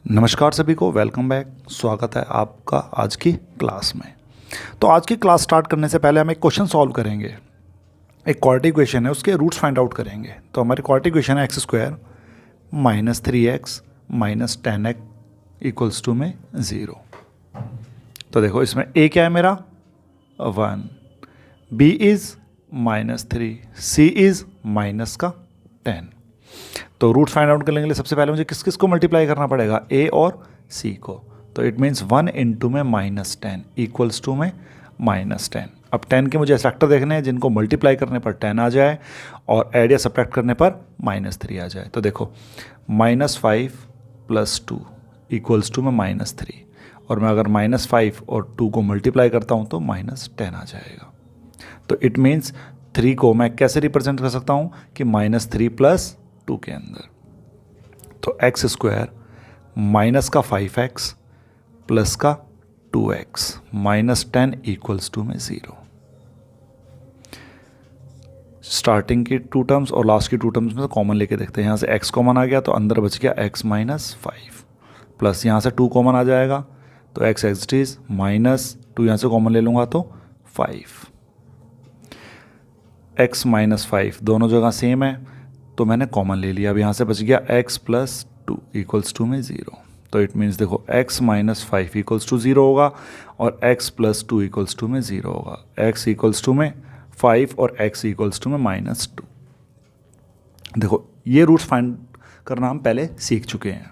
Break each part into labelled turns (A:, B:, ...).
A: नमस्कार सभी को, वेलकम बैक। स्वागत है आपका आज की क्लास में। तो आज की क्लास स्टार्ट करने से पहले हम एक क्वेश्चन सॉल्व करेंगे। एक क्वाड्रेटिक इक्वेशन है, उसके रूट्स फाइंड आउट करेंगे। तो हमारी क्वाड्रेटिक इक्वेशन है x square minus 3x minus 10x equals to में 0। तो देखो इसमें a क्या है मेरा 1, b is -3, c is minus का 10। तो रूट फाइंड आउट करने के लिए सबसे पहले मुझे किस किस को मल्टीप्लाई करना पड़ेगा, a और c को। तो इट मीन्स 1 इंटू में -10 इक्वल्स टू में -10। अब 10 के मुझे फैक्टर देखने हैं जिनको मल्टीप्लाई करने पर 10 आ जाए और ऐड या सब्ट्रैक्ट करने पर -3 आ जाए। तो देखो -5 + 2 इक्वल्स टू में -3, और मैं अगर -5 और 2 को मल्टीप्लाई करता हूँ तो -10 आ जाएगा। तो इट मीन्स 3 को मैं कैसे रिप्रेजेंट कर सकता हूँ कि -3 + 2 के अंदर। तो एक्स स्क्वायर माइनस का 5x प्लस का 2x -10 इक्वल्स टू में 0। स्टार्टिंग की 2 टर्म्स और लास्ट की 2 टर्म्स में कॉमन लेके देखते हैं। यहाँ से x कॉमन आ गया तो अंदर बच गया x -5 प्लस यहाँ से 2 कॉमन आ जाएगा तो x इज -2, यहाँ से कॉमन ले लूँगा तो 5। x -5 दोनों जगह सेम है तो मैंने कॉमन ले लिया। अब यहाँ से बच गया x + 2 इक्वल्स टू में 0। तो इट मीन्स देखो x -5 इक्वल्स टू 0 होगा और x + 2 इक्वल्स टू में 0 होगा। x इक्वल्स टू में 5 और x इक्वल्स टू में -2। देखो ये रूट्स फाइंड करना हम पहले सीख चुके हैं।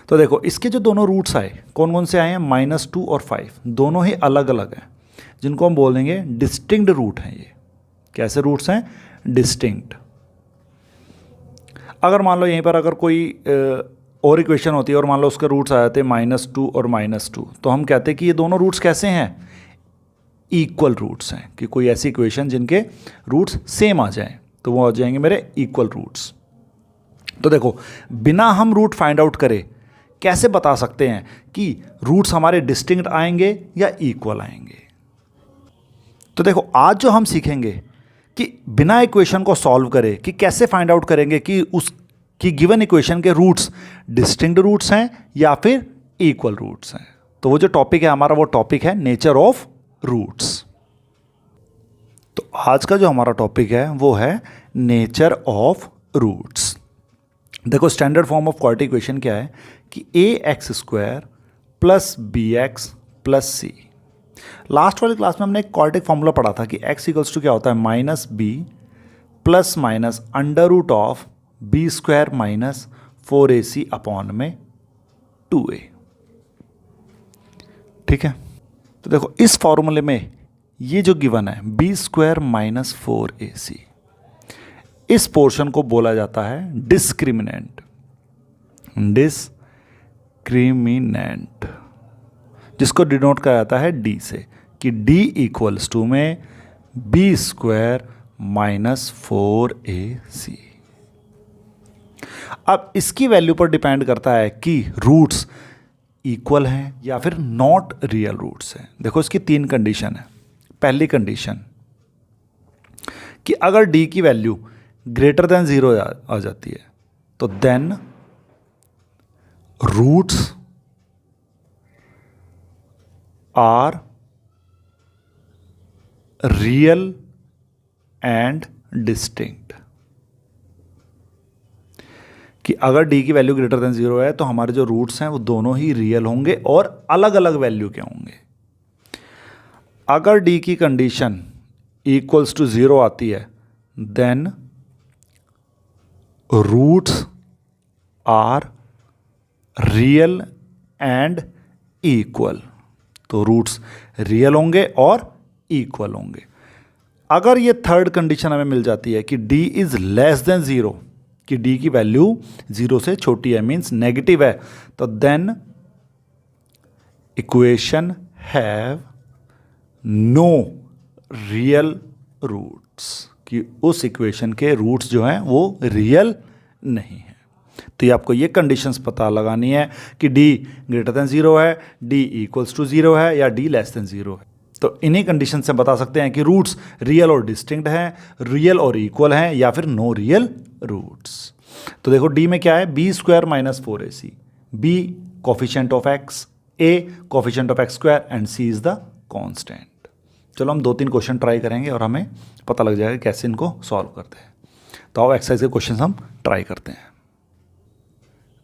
A: तो देखो इसके जो दोनों रूट्स आए कौन कौन से आए हैं, -2 और 5 दोनों ही अलग अलग हैं, जिनको हम बोल देंगे डिस्टिंक्ट रूट हैं। ये कैसे रूट्स हैं, डिस्टिंक्ट। अगर मान लो यहीं पर अगर कोई और इक्वेशन होती है और मान लो उसके रूट्स आ जाते हैं -2 और -2, तो हम कहते हैं कि ये दोनों रूट्स कैसे हैं, इक्वल रूट्स हैं। कि कोई ऐसी इक्वेशन जिनके रूट्स सेम आ जाएं तो वो आ जाएंगे मेरे इक्वल रूट्स। तो देखो बिना हम रूट फाइंड आउट करे कैसे बता सकते हैं कि रूट्स हमारे डिस्टिंक्ट आएंगे या इक्वल आएंगे। तो देखो आज जो हम सीखेंगे कि बिना इक्वेशन को सॉल्व करे कि कैसे फाइंड आउट करेंगे कि उसकी गिवन इक्वेशन के रूट्स डिस्टिंक्ट रूट्स हैं या फिर इक्वल रूट्स हैं। तो वो जो टॉपिक है हमारा, वो टॉपिक है नेचर ऑफ रूट्स। तो आज का जो हमारा टॉपिक है वो है नेचर ऑफ रूट्स। देखो standard form of quadratic equation क्या है कि ax² + bx + c। लास्ट वाली क्लास में हमने एक क्वाड्रेटिक फॉर्मूला पढ़ा था कि x इक्वल्स टू क्या होता है, -b ± √of b² - 4ac upon में 2a। ठीक है, तो देखो इस फॉर्मूले में ये जो गिवन है b² - 4ac, इस पोर्शन को बोला जाता है डिस्क्रिमिनेंट। डिस्क्रिमिनेंट जिसको डिनोट किया जाता है d से, कि d इक्वल्स टू में b² - 4ac। अब इसकी वैल्यू पर डिपेंड करता है कि रूट्स इक्वल हैं या फिर नॉट रियल रूट्स हैं। देखो इसकी 3 कंडीशन है। पहली कंडीशन कि अगर d की वैल्यू > 0 आ जाती है तो then roots are real and distinct. कि अगर d की वैल्यू > 0 है तो हमारे जो रूट्स हैं वो दोनों ही रियल होंगे और अलग अलग वैल्यू के होंगे। अगर d की कंडीशन इक्वल्स टू 0 आती है then roots are real and equal. तो रूट्स रियल होंगे और इक्वल होंगे। अगर ये थर्ड कंडीशन हमें मिल जाती है कि d इज < 0, कि d की वैल्यू 0 से छोटी है, मीन्स नेगेटिव है, तो then equation have no real roots, कि उस इक्वेशन के रूट्स जो हैं वो रियल नहीं है। तो ये आपको ये कंडीशंस पता लगानी है कि d > 0 है, d इक्वल्स टू 0 है या d < 0 है। तो इन्हीं कंडीशन से बता सकते हैं कि रूट्स रियल और डिस्टिंक्ट हैं, रियल और इक्वल हैं या फिर नो रियल रूट्स। तो देखो d में क्या है, b² - 4ac। b coefficient of x, a coefficient of x square and c is the constant. चलो हम 2-3 क्वेश्चन ट्राई करेंगे और हमें पता लग जाएगा कैसे इनको सॉल्व करते हैं। तो आओ एक्सरसाइज के क्वेश्चन हम ट्राई करते हैं।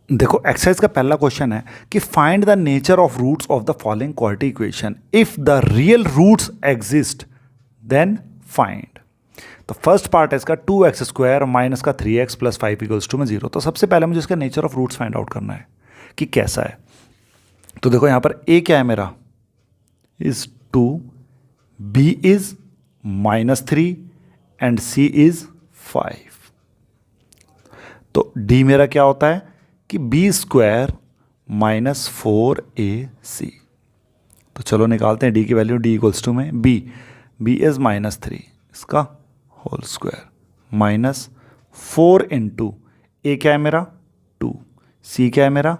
A: देखो एक्सरसाइज का पहला क्वेश्चन है कि find the nature of roots of the following quadratic equation if the real roots exist then find. तो फर्स्ट पार्ट है इसका 2x स्क्वायर माइनस का 3x प्लस 5 इक्वल्स टू में 0। तो सबसे पहले मुझे इसका nature of roots find out करना है कि कैसा है। तो देखो यहां पर a क्या है मेरा is 2, b is -3 and c is 5। तो d मेरा क्या होता है कि b स्क्वायर माइनस 4ac। तो चलो निकालते हैं d की वैल्यू, d इक्वल्स टू में b इज -3 इसका होल स्क्वायर माइनस 4 इंटू ए क्या है मेरा 2, c क्या है मेरा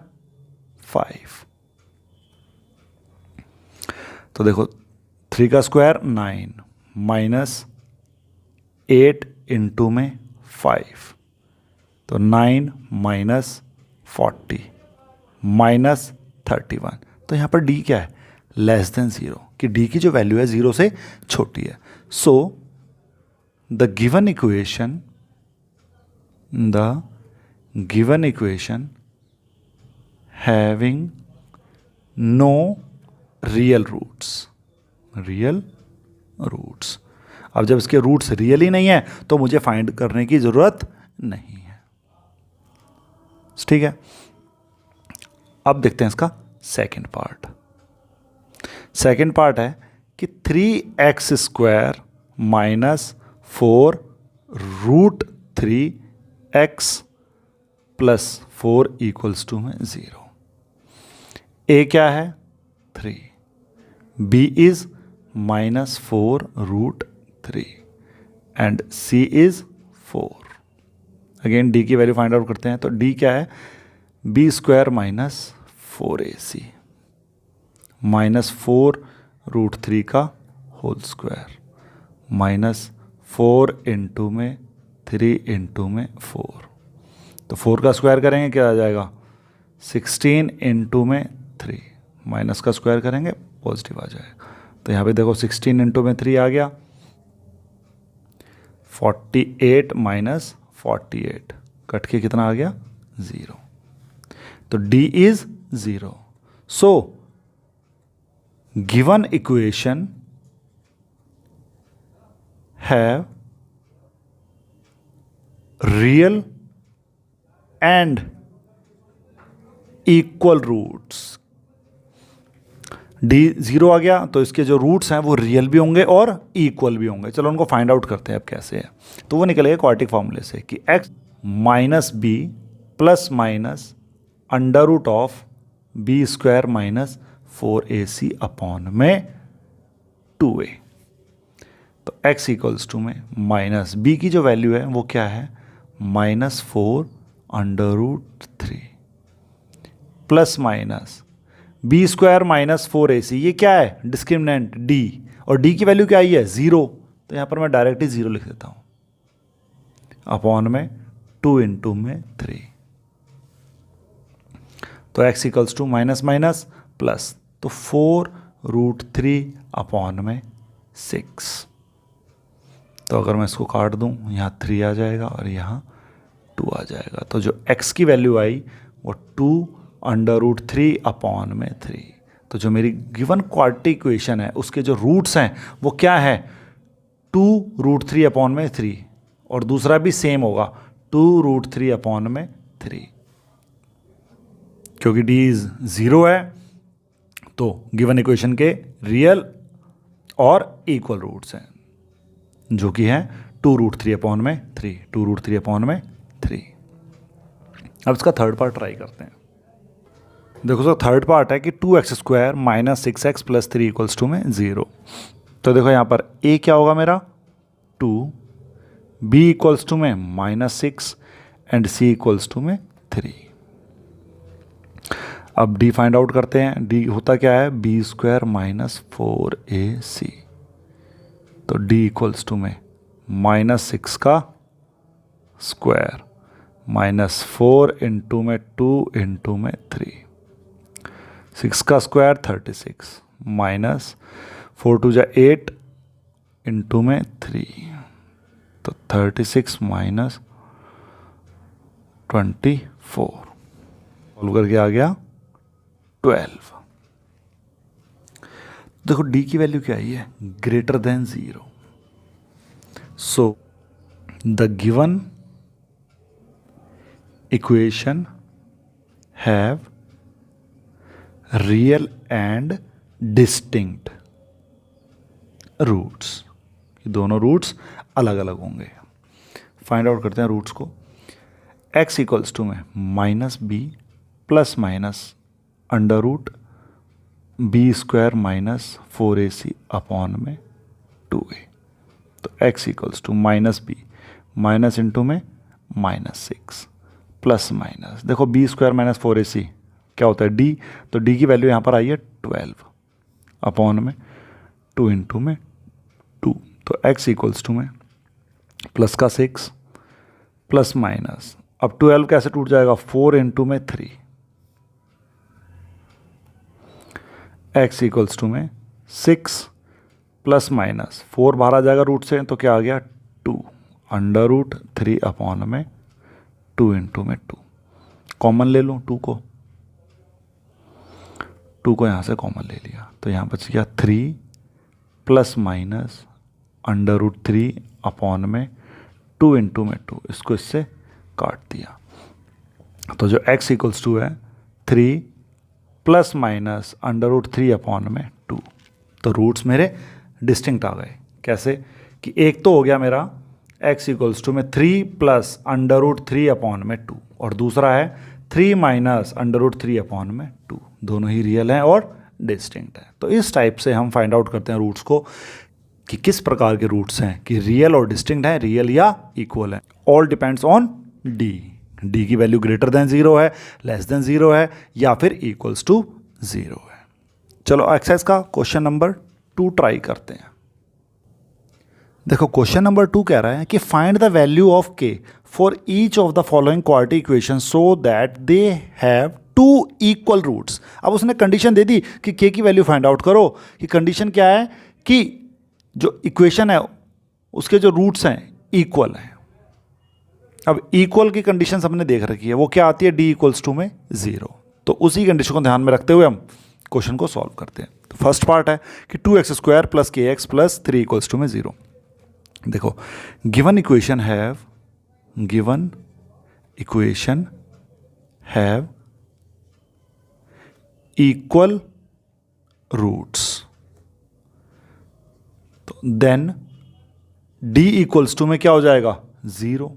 A: 5। तो देखो 3 का स्क्वायर 9 माइनस 8 इंटू में 5, तो 9 माइनस 40 माइनस 31। तो यहाँ पर d क्या है लेस देन 0, कि d की जो वैल्यू है 0 से छोटी है। So the given equation having no real roots. अब जब इसके रूट्स रियल ही नहीं है तो मुझे फाइंड करने की जरूरत नहीं है। ठीक है, अब देखते हैं इसका सेकंड पार्ट है कि 3x square minus 4 root 3x plus 4 equals to में 0। a क्या है 3, b is minus 4 root 3 and c is 4। Again d की वैल्यू फाइंड आउट करते हैं। तो d क्या है b square minus 4ac minus 4 root 3 का होल स्क्वायर माइनस 4 इंटू में 3 इंटू में 4। तो 4 का स्क्वायर करेंगे क्या आ जाएगा 16 इंटू में 3 माइनस का स्क्वायर करेंगे पॉजिटिव आ जाएगा। तो यहाँ पे देखो 16 इंटू में 3 आ गया 48 माइनस 48 कट के कितना आ गया 0। तो d is 0। So given equation have real and equal roots. d 0 आ गया तो इसके जो रूट्स हैं वो रियल भी होंगे और इक्वल भी होंगे। चलो उनको फाइंड आउट करते हैं अब कैसे है। तो वो निकलेगा क्वाड्रेटिक फॉर्मूले से कि x minus B plus minus under root of b square minus 4ac upon में 2a। तो x इक्वल्स टू में माइनस b की जो वैल्यू है वो क्या है -4 under root 3 plus minus b square minus 4ac। ये क्या है डिस्क्रिमिनेंट d, और d की वैल्यू क्या आई है 0। तो यहाँ पर मैं डायरेक्ट ही 0 लिख देता हूँ अपॉन में 2 इंटू में 3। तो x equals to minus minus plus, तो 4 रूट 3 अपॉन में 6। तो अगर मैं इसको काट दूं यहाँ 3 आ जाएगा और यहाँ 2 आ जाएगा। तो जो x की वैल्यू आई वो 2 अंडर रूट 3 अपॉन में 3। तो जो मेरी गिवन क्वाड्रेटिक इक्वेशन है उसके जो रूट्स हैं वो क्या है 2 रूट 3 अपॉन में 3, और दूसरा भी सेम होगा 2 रूट 3 अपॉन में 3। क्योंकि d इज 0 है तो गिवन इक्वेशन के रियल और इक्वल रूट्स हैं जो कि हैं 2 रूट 3 अपॉन में 3, 2 रूट 3 अपॉन में 3। अब इसका थर्ड पार्ट ट्राई करते हैं। देखो सर थर्ड पार्ट है कि 2x square minus 6x plus 3 equals to में 0। तो देखो यहाँ पर a क्या होगा मेरा 2, b इक्वल्स टू में -6 एंड c इक्वल्स टू में 3। अब d फाइंड आउट करते हैं। d होता क्या है b स्क्वायर माइनस 4ac। तो d इक्वल्स टू में -6 का स्क्वायर -4 इंटू में 2 इंटू में 3। 6 का स्क्वायर 36 माइनस 4 2 जा 8 इंटू में 3, तो 36 माइनस 24 सॉल्व करके आ गया 12। देखो डी की वैल्यू क्या आई है, greater than 0। So the given equation have real and distinct roots, दोनों रूट्स अलग अलग होंगे। फाइंड आउट करते हैं रूट्स को। x इक्वल्स टू में minus B plus minus under root b square minus 4ac upon में 2a। तो x equals to minus b minus into में -6 प्लस माइनस, देखो बी स्क्वायर माइनस 4ac क्या होता है d, तो d की वैल्यू यहाँ पर आई है 12 अपॉन में 2 इंटू में 2। तो x इक्वल्स टू में प्लस का 6 प्लस माइनस, अब 12 कैसे टूट जाएगा, 4 इंटू में 3, x इक्वल्स टू में 6 प्लस माइनस 4 बाहर आ जाएगा रूट से, तो क्या आ गया 2 अंडर रूट 3 अपॉन में 2 इंटू में 2। कॉमन ले लूँ 2 को यहाँ से कॉमन ले लिया, तो यहाँ बच गया 3 plus minus under root 3 upon में 2 इंटू में 2, इसको इससे काट दिया। तो जो x इक्वल्स टू है 3 plus minus under root 3 upon में 2। तो रूट्स मेरे डिस्टिंक्ट आ गए। कैसे कि एक तो हो गया मेरा x इक्वल्स टू में 3 प्लस अंडर रूट 3 अपॉन में 2, और दूसरा है 3 माइनस अंडर रूट 3 अपॉन में 2। दोनों ही रियल हैं और डिस्टिंक्ट हैं। तो इस टाइप से हम फाइंड आउट करते हैं रूट्स को कि किस प्रकार के रूट्स हैं, कि रियल और डिस्टिंक्ट हैं, रियल या इक्वल हैं। All depends on D. D की वैल्यू ग्रेटर देन 0 है, लेस देन 0 है, या फिर इक्वल्स टू 0 है। चलो एक्सरसाइज का क्वेश्चन नंबर 2 ट्राई करते हैं। देखो क्वेश्चन नंबर 2 कह रहा है कि find the value of k for each of the following quadratic equation so that they have 2 equal roots. अब उसने कंडीशन दे दी कि के की वैल्यू फाइंड आउट करो, कि कंडीशन क्या है कि जो इक्वेशन है उसके जो रूट्स हैं इक्वल हैं। अब इक्वल की कंडीशन हमने देख रखी है, वो क्या आती है, डी इक्वल्स टू में 0। तो उसी कंडीशन को ध्यान में रखते हुए हम क्वेश्चन को सॉल्व करते हैं। तो फर्स्ट पार्ट है कि 2x square plus k x plus 3 equals to में 0। देखो given equation have equal roots, तो देन d इक्वल्स टू में क्या हो जाएगा 0।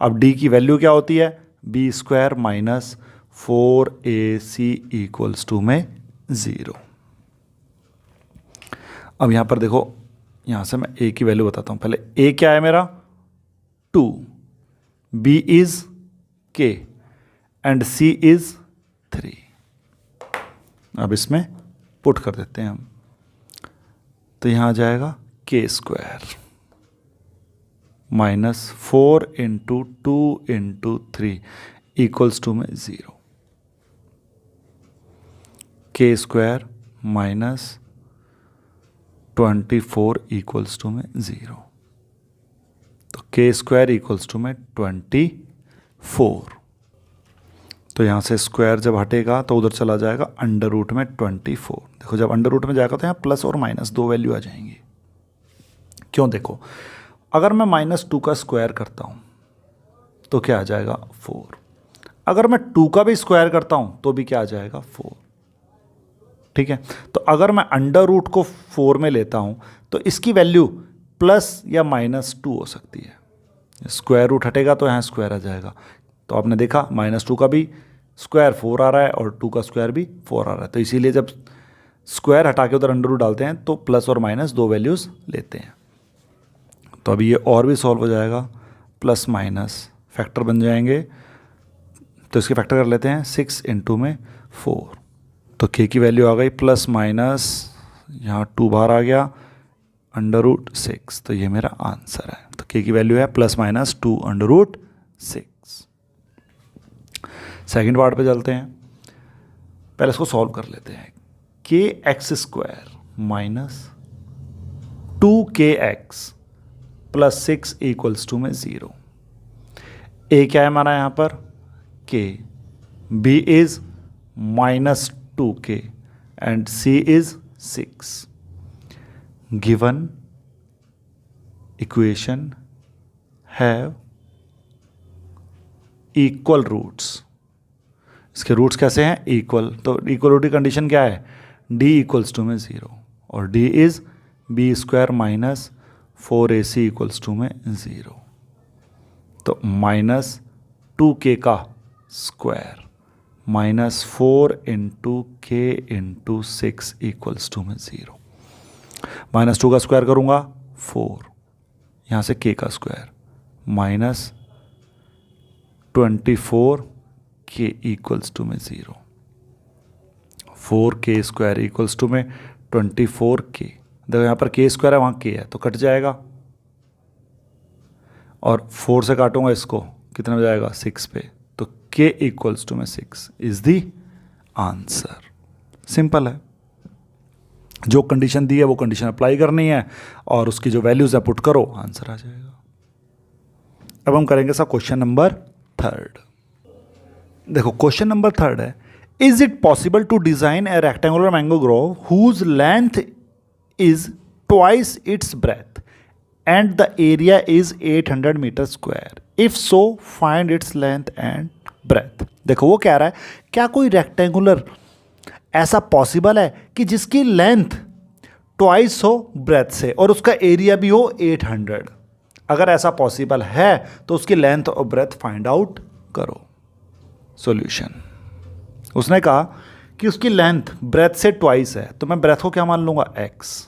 A: अब d की वैल्यू क्या होती है, b square minus 4ac equals to में 0। अब यहां पर देखो, यहां से मैं a की वैल्यू बताता हूं। पहले a क्या है मेरा 2, b is k and c is 3। अब इसमें पुट कर देते हैं हम, तो यहां आ जाएगा k square minus 4 into 2 into 3 equals to में 0। के स्क्वायर माइनस 24 इक्वल्स टू में 0। तो के स्क्वायर इक्वल्स टू में 24। तो यहाँ से स्क्वायर जब हटेगा तो उधर चला जाएगा अंडर रूट में 24। देखो जब अंडर रूट में जाएगा तो यहाँ प्लस और माइनस 2 वैल्यू आ जाएंगी। क्यों, देखो अगर मैं -2 का स्क्वायर करता हूँ तो क्या आ जाएगा 4। अगर मैं 2 का भी स्क्वायर करता हूँ तो भी क्या आ जाएगा 4। ठीक है, तो अगर मैं अंडर रूट को 4 में लेता हूँ तो इसकी वैल्यू प्लस या -2 हो सकती है। स्क्वायर रूट हटेगा तो यहाँ स्क्वायर आ जाएगा। तो आपने देखा -2 का भी स्क्वायर 4 आ रहा है और 2 का स्क्वायर भी 4 आ रहा है। तो इसीलिए जब स्क्वायर हटा के उधर अंडर रूट डालते हैं तो प्लस और माइनस 2 वैल्यूज़ लेते हैं। तो अभी ये और भी सॉल्व हो जाएगा, प्लस माइनस फैक्टर बन जाएंगे। तो इसके फैक्टर कर लेते हैं, 6 इंटू में 4। तो के की वैल्यू आ गई प्लस माइनस, यहाँ 2 बाहर आ गया, अंडर रूट 6। तो ये मेरा आंसर है। तो के की वैल्यू है plus minus 2 under root 6। Second part पे चलते हैं। पहले इसको सॉल्व कर लेते हैं। K x square minus 2kx plus 6 equals to में 0। ए क्या है हमारा यहाँ पर k, b is -2k and c is 6। given equation have equal roots। इसके रूट्स कैसे हैं? इक्वल। तो इक्वलिटी कंडीशन क्या है? d इक्वल्स टू में 0 और d is b square minus 4ac equals to में 0। तो -2k का square -4 into k into 6 equals to में 0। -2 का स्क्वायर करूँगा 4, यहाँ से k का स्क्वायर -24k इक्वल्स टू में 0। 4k स्क्वायर इक्वल्स टू में 24k। देखो यहाँ पर k स्क्वायर है, वहाँ k है, तो कट जाएगा और 4 से काटूंगा इसको, कितना हो जाएगा? 6 पे। तो k इक्वल्स टू में 6 इज दी आंसर। सिंपल है, जो कंडीशन दी है वो कंडीशन अप्लाई करनी है और उसकी जो वैल्यूज है पुट करो, आंसर आ जाएगा। अब हम करेंगे सा क्वेश्चन नंबर 3। देखो क्वेश्चन नंबर 3 है, is it possible to design a rectangular mango grove whose length is twice its breadth and the area is 800 metre square, if so find its length and breadth. देखो वो कह रहा है क्या कोई rectangular ऐसा possible है कि जिसकी लेंथ ट्वाइस हो ब्रेथ से और उसका एरिया भी हो 800। अगर ऐसा पॉसिबल है तो उसकी लेंथ और ब्रेथ फाइंड आउट करो। सॉल्यूशन, उसने कहा कि उसकी लेंथ ब्रेथ से ट्वाइस है, तो मैं ब्रेथ को क्या मान लूंगा? x,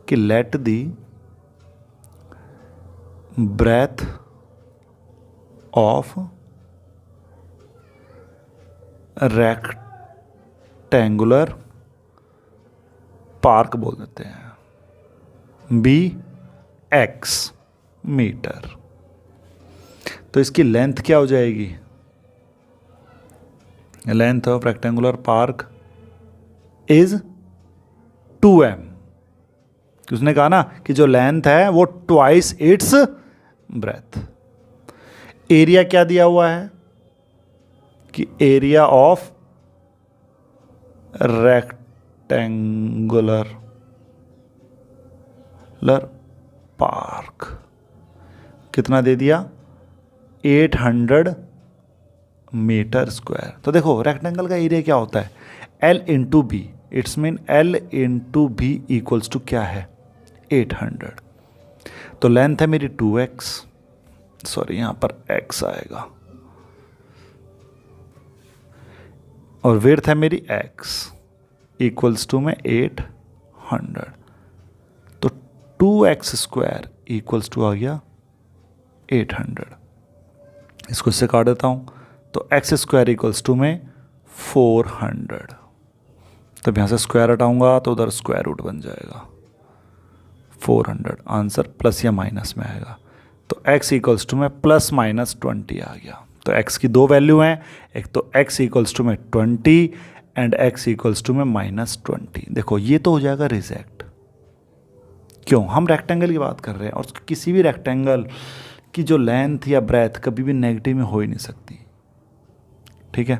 A: कि let the breadth of rectangular park बोल देते हैं b x मीटर। तो इसकी लेंथ क्या हो जाएगी? Length of rectangular park is 2m। उसने कहा ना कि जो लेंथ है वो ट्वाइस इट्स ब्रेथ। एरिया क्या दिया हुआ है कि एरिया ऑफ रेक्टेंगुलर पार्क कितना दे दिया? 800 मीटर स्क्वायर। तो देखो रेक्टेंगल का एरिया क्या होता है? L into b, its mean L into b equals to क्या है? 800। तो लेंथ है मेरी 2x, सॉरी यहाँ पर x आएगा, और विड्थ है मेरी x इक्वल्स टू में 800। तो 2x स्क्वायर इक्वल्स टू आ गया 800। इसको इससे काट देता हूँ, तो x स्क्वायर इक्वल्स टू में 400। तब यहाँ से स्क्वायर हटाऊंगा तो उधर स्क्वायर रूट बन जाएगा 400। आंसर प्लस या माइनस में आएगा। तो x इक्वल्स टू में प्लस माइनस 20 आ गया। तो x की दो वैल्यू हैं, एक तो x इक्वल्स टू में 20 एंड x इक्वल्स टू में -20। देखो ये तो हो जाएगा रिजेक्ट। क्यों? हम रेक्टेंगल की बात कर रहे हैं और किसी भी रेक्टेंगल की जो लेंथ या ब्रेथ कभी भी नेगेटिव में हो ही नहीं सकती। ठीक है,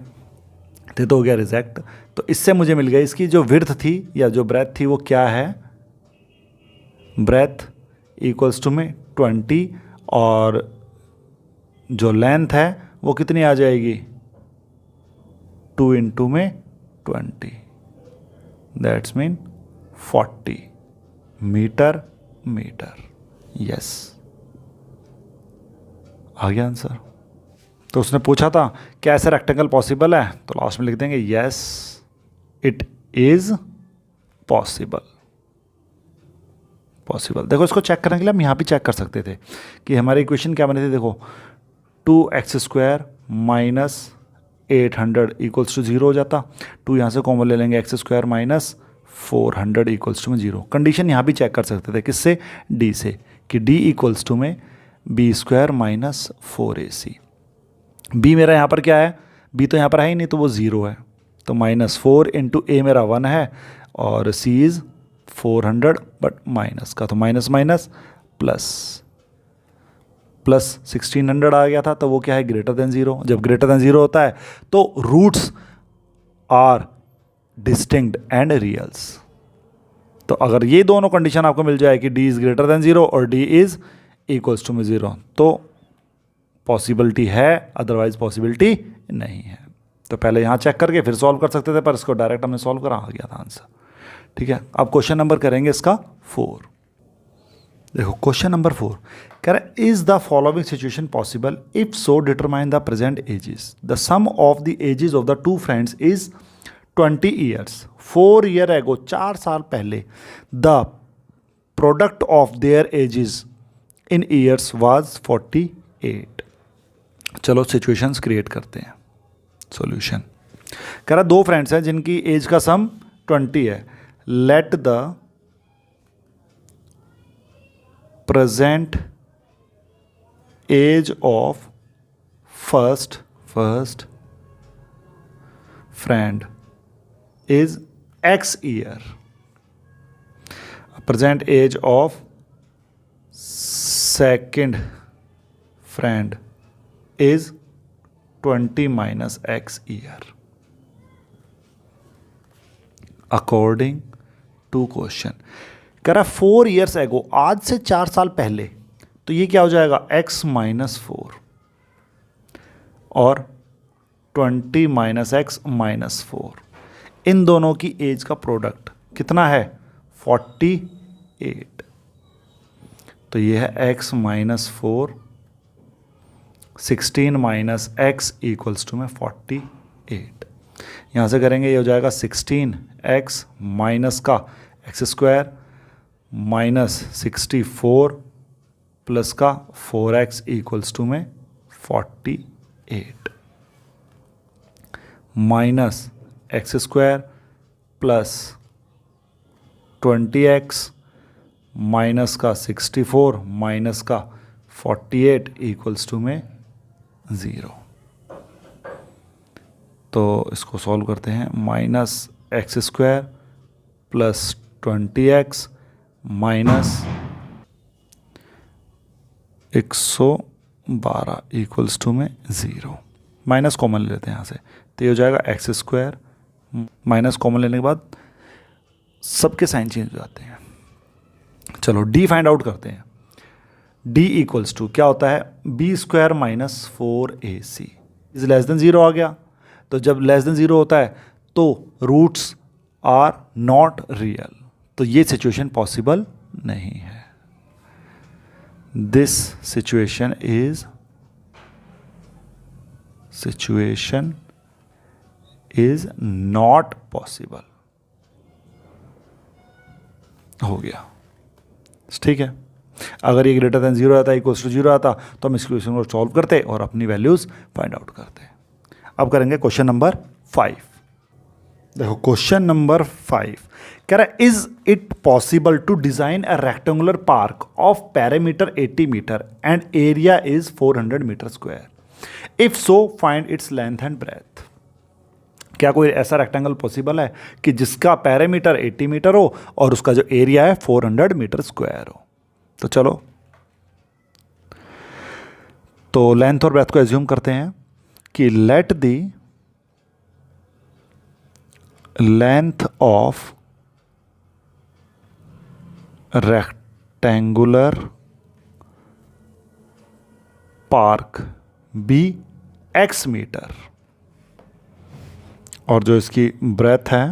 A: तो हो गया रिजेक्ट। तो इससे मुझे मिल गया इसकी जो विड्थ थी या जो ब्रेथ थी वो क्या है? ब्रेथ इक्वल्स टू में 20 और जो लेंथ है वो कितनी आ जाएगी? 2 इंटू में 20, दैट्स मीन 40 मीटर। यस, आ गया आंसर। तो उसने पूछा था क्या ऐसा रेक्टेंगल पॉसिबल है, तो लास्ट में लिख देंगे यस इट इज पॉसिबल। देखो इसको चेक करने के लिए हम यहाँ भी चेक कर सकते थे कि हमारी इक्वेशन क्या बनी थी। देखो 2x square minus 800 equals to 0 हो जाता। 2 यहाँ से कॉमन ले लेंगे, x square minus 400 equals to में 0। कंडीशन यहाँ भी चेक कर सकते थे, किससे? d से, कि d इक्वल्स टू में b square minus 4ac। b मेरा यहाँ पर क्या है? b तो यहाँ पर है ही नहीं, तो वो 0 है। तो -4 इंटू ए मेरा 1 है और सी इज़ 400, बट माइनस का तो माइनस माइनस प्लस 1600 आ गया था, तो वो क्या है, ग्रेटर देन 0। जब ग्रेटर देन 0 होता है तो रूट्स आर डिस्टिंक्ट एंड रियल्स। तो अगर ये दोनों कंडीशन आपको मिल जाए कि d इज़ ग्रेटर देन 0 और d इज़ इक्वल्स टू में 0, तो पॉसिबिलिटी है, अदरवाइज पॉसिबिलिटी नहीं है। तो पहले यहाँ चेक करके फिर सॉल्व कर सकते थे, पर इसको डायरेक्ट हमने सॉल्व करा, आ गया था आंसर। ठीक है, अब क्वेश्चन नंबर करेंगे इसका 4। देखो क्वेश्चन नंबर 4 कह रहा है, is the following situation possible, if so determine the present ages. The sum of the ages of the two friends is 20 years. 4 year ago, 4 साल पहले, the product of their ages in years was 48। चलो situations create करते हैं। Solution कह रहा दो friends हैं जिनकी एज का सम 20 है। Let the present age of first friend is X year. Present age of second friend is 20 minus X year. According to question. कह रहा 4 years ago, आज से 4 साल पहले, तो ये क्या हो जाएगा, x माइनस 4 और 20 माइनस एक्स माइनस 4। इन दोनों की एज का प्रोडक्ट कितना है, 48। तो ये है x minus 4, 16 minus x equals to में 48। यहाँ से करेंगे, ये हो जाएगा 16x माइनस का एक्स स्क्वायर माइनस 64 प्लस का 4x इक्वल्स टू में 48 minus x square plus 20x minus का 64 माइनस का 48 इक्वल्स टू में 0। तो इसको सॉल्व करते हैं। Minus x square plus 20x minus 112 equals to में 0। माइनस कॉमन ले लेते हैं यहाँ से, तो ये हो जाएगा एक्स स्क्वायर, माइनस कॉमन लेने के बाद सबके साइन चेंज हो जाते हैं। चलो डी फाइंड आउट करते हैं। डी इक्वल्स टू क्या होता है, b square minus 4ac is less than 0 आ गया। तो जब लेस देन 0 होता है तो रूट्स आर नॉट रियल, तो ये सिचुएशन पॉसिबल नहीं है। This situation is not possible. हो गया, ठीक है। अगर ये ग्रेटर देन 0 आता, इक्वल्स टू 0 आता, तो हम इस क्वेश्चन को सॉल्व करते और अपनी वैल्यूज फाइंड आउट करते। अब करेंगे क्वेश्चन नंबर 5। देखो क्वेश्चन नंबर 5 कह रहा है, is it possible to design a rectangular park of parameter 80 metre and area is 400 metre square. If so find its length and breadth. क्या कोई ऐसा रेक्टेंगल पॉसिबल है कि जिसका पैरामीटर 80 मीटर हो और उसका जो एरिया है 400 मीटर स्क्वायर हो। तो चलो, तो लेंथ और ब्रेथ को एज्यूम करते हैं कि let the length of rectangular park be x metre और जो इसकी ब्रेथ है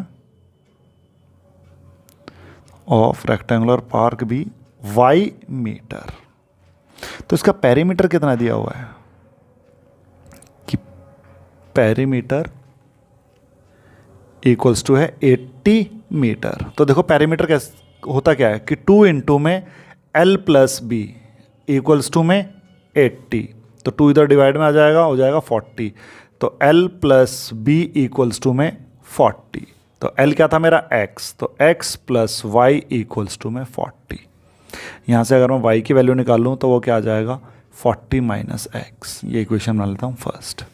A: ऑफ रेक्टेंगुलर पार्क भी y मीटर। तो इसका पेरीमीटर कितना दिया हुआ है कि पेरीमीटर इक्वल्स टू है 80 मीटर। तो देखो पेरीमीटर कैसे होता क्या है कि 2 इंटू में L plus b equals to में 80। तो 2 इधर डिवाइड में आ जाएगा, हो जाएगा 40। तो L plus b equals to में 40। तो L क्या था मेरा x, तो x plus y equals to में 40। यहाँ से अगर मैं y की वैल्यू निकाल लूँ तो वो क्या आ जाएगा, 40 माइनस एक्स। ये इक्वेशन बना लेता हूँ फर्स्ट।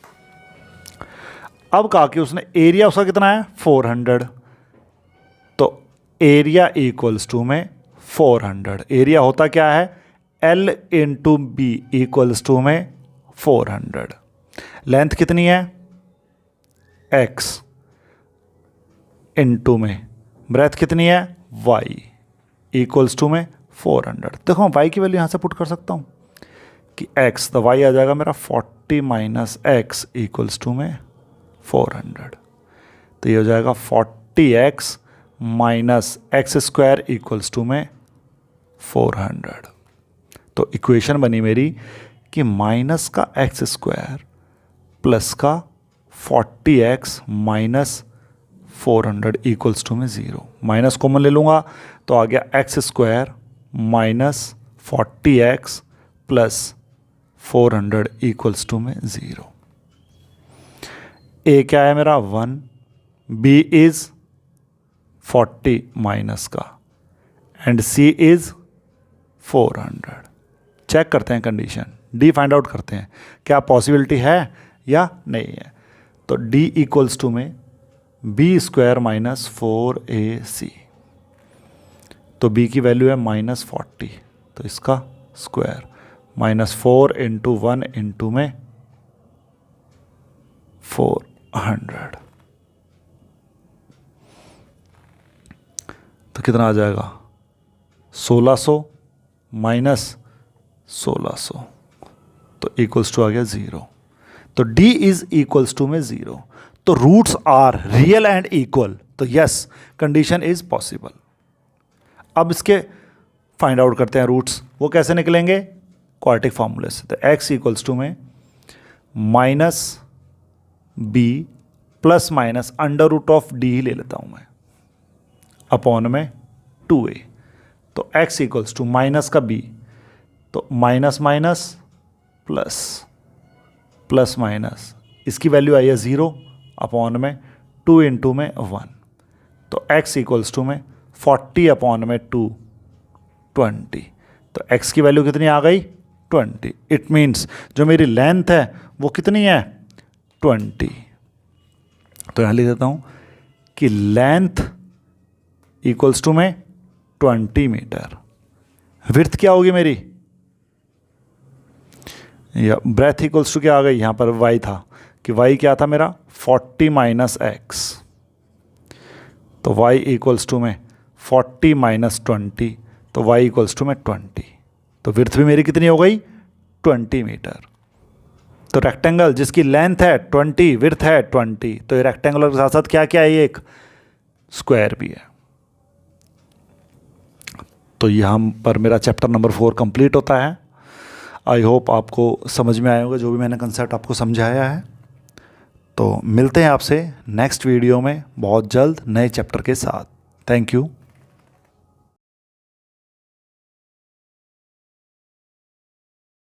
A: अब कहा कि उसने एरिया उसका कितना है 400, तो एरिया इक्वल्स टू में 400, एरिया होता क्या है L into b equals to में 400, लेंथ कितनी है x इंटू में ब्रेथ कितनी है y इक्वल्स टू में 400। देखो मैं y की वैल्यू यहाँ से पुट कर सकता हूँ कि x, तो y आ जाएगा मेरा 40 माइनस x इक्वल्स टू में 400, तो ये हो जाएगा 40x minus x square equals to में 400। तो इक्वेशन बनी मेरी कि माइनस का एक्स स्क्वायर प्लस का 40x माइनस 400 इक्वल्स टू में 0। माइनस कॉमन ले लूँगा तो आ गया x square minus 40x plus 400 equals to में 0। ए क्या है मेरा 1, बी इज़ 40 माइनस का, एंड सी इज़ 400। चेक करते हैं कंडीशन, डी फाइंड आउट करते हैं क्या पॉसिबिलिटी है या नहीं है। तो डी इक्वल्स टू में बी स्क्वायर माइनस 4ac, तो बी की वैल्यू है माइनस 40, तो इसका स्क्वायर माइनस 4 इंटू 1 इंटू में 400, तो कितना आ जाएगा 1600 माइनस 1600, तो इक्वल्स टू आ गया 0। तो d इज इक्वल्स टू में 0। तो roots are real and equal, तो यस कंडीशन इज पॉसिबल। अब इसके फाइंड आउट करते हैं रूट्स, वो कैसे निकलेंगे क्वाड्रेटिक फार्मूले से। तो x इक्वल्स टू में minus B plus minus under root of D ही ले लेता हूं मैं अपॉन में 2a, तो x इक्वल्स टू माइनस का b, तो minus minus plus plus minus, इसकी वैल्यू आई है 0 अपॉन में 2 इंटू में 1, तो x इक्वल्स टू में 40 अपॉन में 2 20, तो x की वैल्यू कितनी आ गई 20। इट मीन्स जो मेरी लेंथ है वो कितनी है 20। तो यहाँ लिख देता हूँ कि लेंथ इक्वल्स टू में 20 मीटर। विड्थ क्या होगी मेरी, या ब्रेथ इक्वल्स टू क्या आ गई, यहाँ पर y था कि y क्या था मेरा 40 माइनस एक्स, तो y इक्वल्स टू में 40 माइनस 20, तो y इक्वल्स टू में 20, तो विड्थ भी मेरी कितनी हो गई 20 मीटर। तो रेक्टेंगल जिसकी लेंथ है 20 विड्थ है 20, तो ये रेक्टेंगुलर के साथ साथ क्या क्या है, ये एक स्क्वायर भी है। तो यहाँ पर मेरा चैप्टर नंबर 4 कंप्लीट होता है। आई होप आपको समझ में आया होगा जो भी मैंने कंसेप्ट आपको समझाया है। तो मिलते हैं आपसे नेक्स्ट वीडियो में बहुत जल्द नए चैप्टर के साथ। Thank you.